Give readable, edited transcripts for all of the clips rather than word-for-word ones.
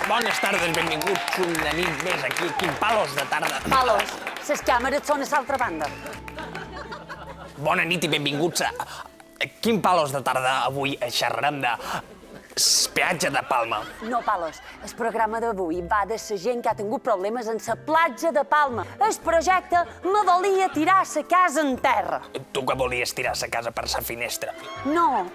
Bones tardes, benvinguts una nit més aquí. Quin palos de tarda. Palos, les càmeres són a l'altra banda. Bona nit i benvinguts a... Quin palos de tarda avui xerrarem de... peatge de Palma. No, Palos, el programa d'avui va de la gent que ha tingut problemes en la platja de Palma. El projecte me volia tirar la casa en terra. Tu que volies tirar la casa per la finestra. No,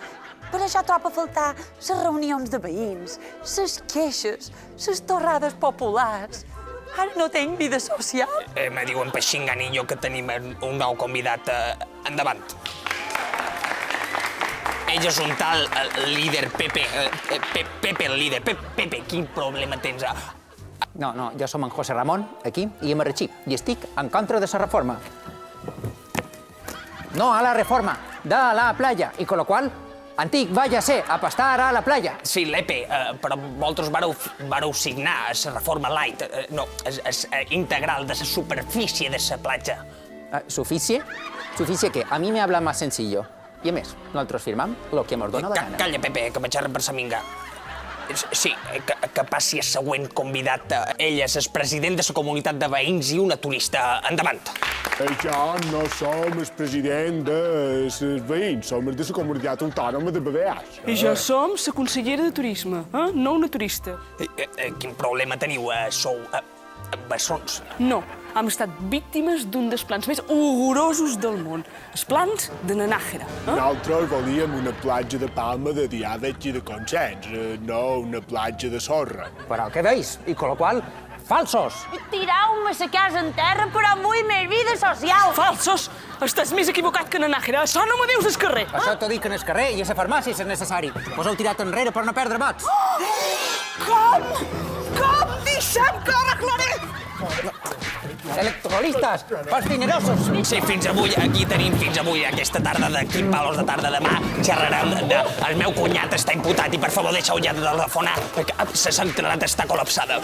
per això trobo a faltar les reunions de veïns, les queixes, les torrades populars. Ara no tinc vida social. Me diuen Peixinganillo que tenim un nou convidat. Endavant. Ell és un tal líder Pepe. Pepe el líder. Pepe, quin problema tens? No, jo som en José Ramón, aquí, i a Marratxí, i estic en contra de la reforma. No a la reforma, de la playa, i con lo qual, antic, váyase a pastar a la playa. Sí, l'EPE, però vosaltres vareu signar la reforma light, no, integral de la superfície de la platja. ¿Suficie? ¿Suficie qué? A mí me habla más sencillo. I a més, nosaltres firmam lo que mos dona la gana. Calla, Pepe, que me xerren per sa minga. Sí, que passi el següent convidat. Ell és el president de la comunitat de veïns i una turista. Endavant. Jo no som el president dels veïns, som el de la comunitat autònoma de Balears. I jo som la consellera de turisme, no una turista. Quin problema teniu? Sou bessons? No, hem estat víctimes d'un dels plans més horrorosos del món. Els plans de Nanájera. Nosaltres volíem una platja de Palma de diàleg i de consens, no una platja de sorra. Però què veis? I con lo qual, falsos! Tirau-me la casa en terra, però vull més vida social. Falsos! Estàs més equivocat que Nanájera. Això no me dius al carrer. Això t'ho dic en el carrer i a la farmàcia, si és necessari. Us heu tirat enrere per no perdre vots. Com? Com? Deixa'm que ho arreglaré! Electoralistes, pels dinerosos. Sí, fins avui, aquí tenim fins avui aquesta tarda de Quin Palos de tarda. Demà xerrarem de... El meu cunyat està imputat i, per favor, deixeu ja de telefonar. La centralitat està col·lapsada.